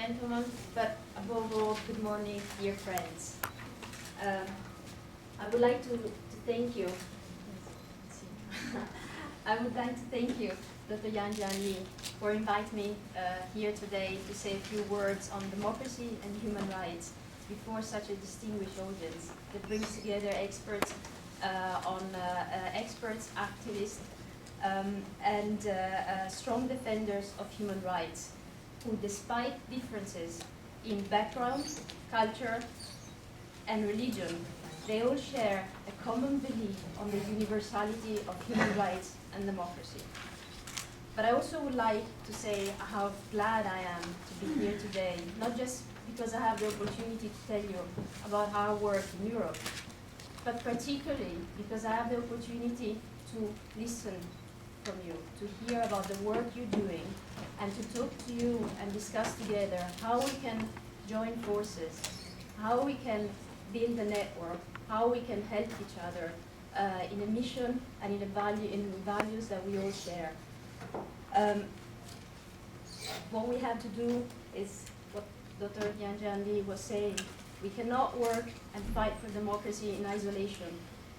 gentlemen, but above all, good morning, dear friends. I would like to thank you. I would like to thank you, Dr. China Jianli, for inviting me here today to say a few words on democracy and human rights before such a distinguished audience that brings together experts experts, activists, and strong defenders of human rights, who, despite differences in background, culture, and religion, they all share a common belief on the universality of human rights and democracy. But I also would like to say how glad I am to be here today, not just because I have the opportunity to tell you about our work in Europe, but particularly because I have the opportunity to listen from you, to hear about the work you're doing, and to talk to you and discuss together how we can join forces, how we can build a network, how we can help each other in a mission and in the values that we all share. What we have to do is what Dr. China Jianli was saying. We cannot work and fight for democracy in isolation.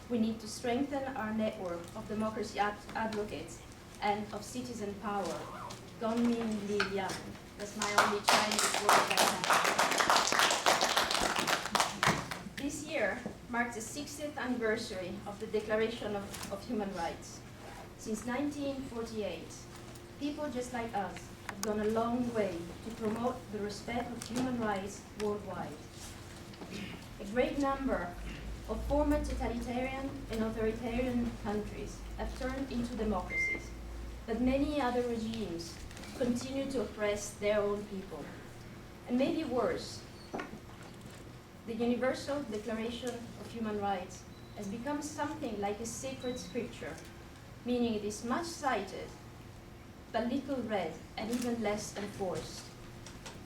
We need to strengthen our network of democracy advocates and of citizen power. Gongminliliang. That's my only Chinese word I have. This year marks the 60th anniversary of the Declaration of Human Rights. Since 1948, people just like us have gone a long way to promote the respect of human rights worldwide. A great number of former totalitarian and authoritarian countries have turned into democracies, but many other regimes continue to oppress their own people. And maybe worse, the Universal Declaration of Human Rights has become something like a sacred scripture, meaning it is much cited, but little read and even less enforced.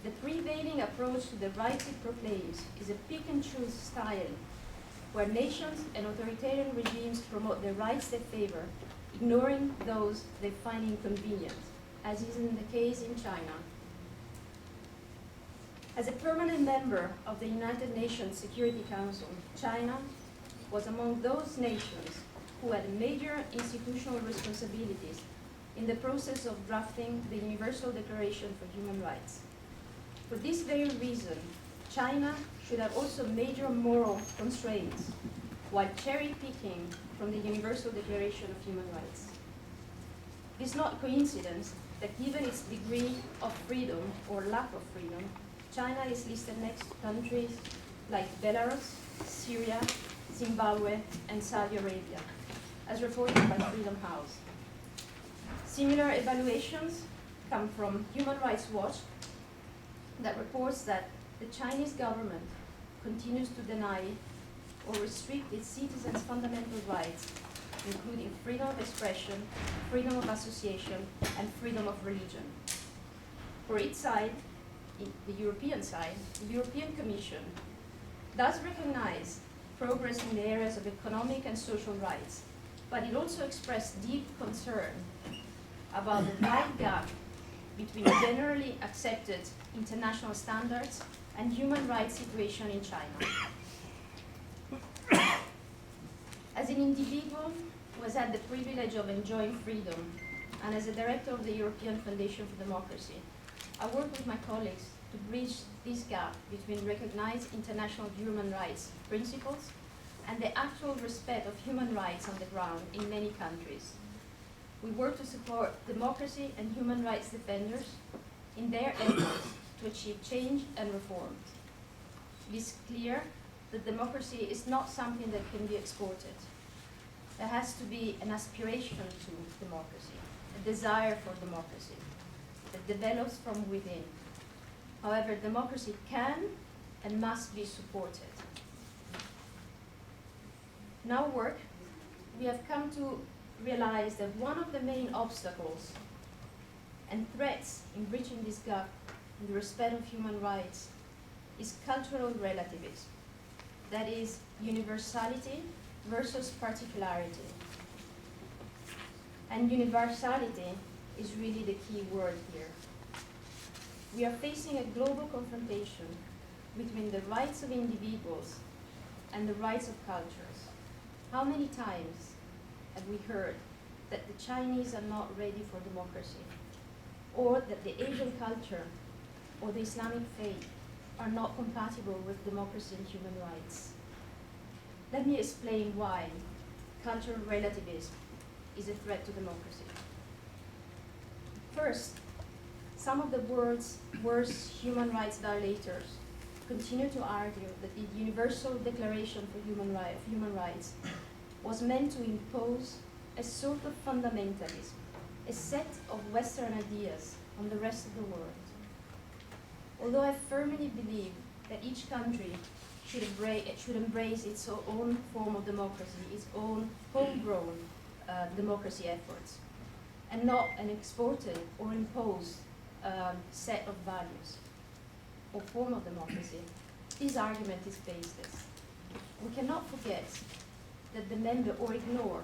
The prevailing approach to the rights it proclaims is a pick-and-choose style, where nations and authoritarian regimes promote the rights they favor, ignoring those they find inconvenient, as is in the case in China. As a permanent member of the United Nations Security Council, China was among those nations who had major institutional responsibilities in the process of drafting the Universal Declaration for Human Rights. For this very reason, China should have also major moral constraints while cherry-picking from the Universal Declaration of Human Rights. It is not coincidence that given its degree of freedom or lack of freedom, China is listed next to countries like Belarus, Syria, Zimbabwe, and Saudi Arabia, as reported by Freedom House. Similar evaluations come from Human Rights Watch, that reports that the Chinese government continues to deny or restrict its citizens' fundamental rights, including freedom of expression, freedom of association, and freedom of religion. For its side, the European Commission does recognize progress in the areas of economic and social rights, but it also expressed deep concern about the wide gap between generally accepted international standards and human rights situation in China. As an individual who has had the privilege of enjoying freedom, and as a director of the European Foundation for Democracy, I work with my colleagues to bridge this gap between recognized international human rights principles and the actual respect of human rights on the ground in many countries. We work to support democracy and human rights defenders in their efforts to achieve change and reform. It is clear that democracy is not something that can be exported. There has to be an aspiration to democracy, a desire for democracy that develops from within. However, democracy can and must be supported. In our work, we have come to realize that one of the main obstacles and threats in bridging this gap in the respect of human rights is cultural relativism. That is, universality versus particularity. And universality is really the key word here. we are facing a global confrontation between the rights of individuals and the rights of cultures. How many times have we heard that the Chinese are not ready for democracy, or that the Asian culture or the Islamic faith are not compatible with democracy and human rights? Let me explain why cultural relativism is a threat to democracy. First, some of the world's worst human rights violators continue to argue that the Universal Declaration for Human Rights was meant to impose a sort of fundamentalism, a set of Western ideas on the rest of the world. Although I firmly believe that each country should embrace its own form of democracy, its own homegrown democracy efforts, and not an exported or imposed set of values or form of democracy, this argument is baseless. We cannot forget that ignore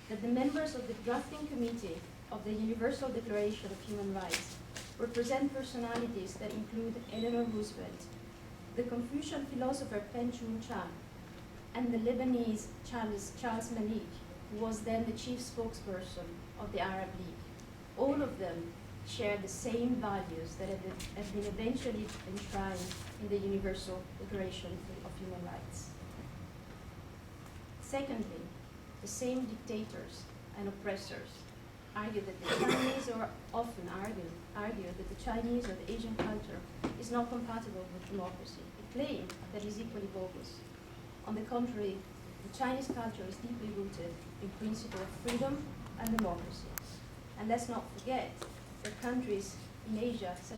that the members of the drafting committee of the Universal Declaration of Human Rights represent personalities that include Eleanor Roosevelt, the Confucian philosopher Pen Chun-chan, and the Lebanese Charles Malik, who was then the chief spokesperson of the Arab League. All of them share the same values that have been eventually enshrined in the Universal Declaration of Human Rights. Secondly, the same dictators and oppressors argue that the Chinese, or often argue that the Chinese or the Asian culture is not compatible with democracy, a claim that is equally bogus. On the contrary, the Chinese culture is deeply rooted in principle of freedom and democracy. And let's not forget that countries in Asia, such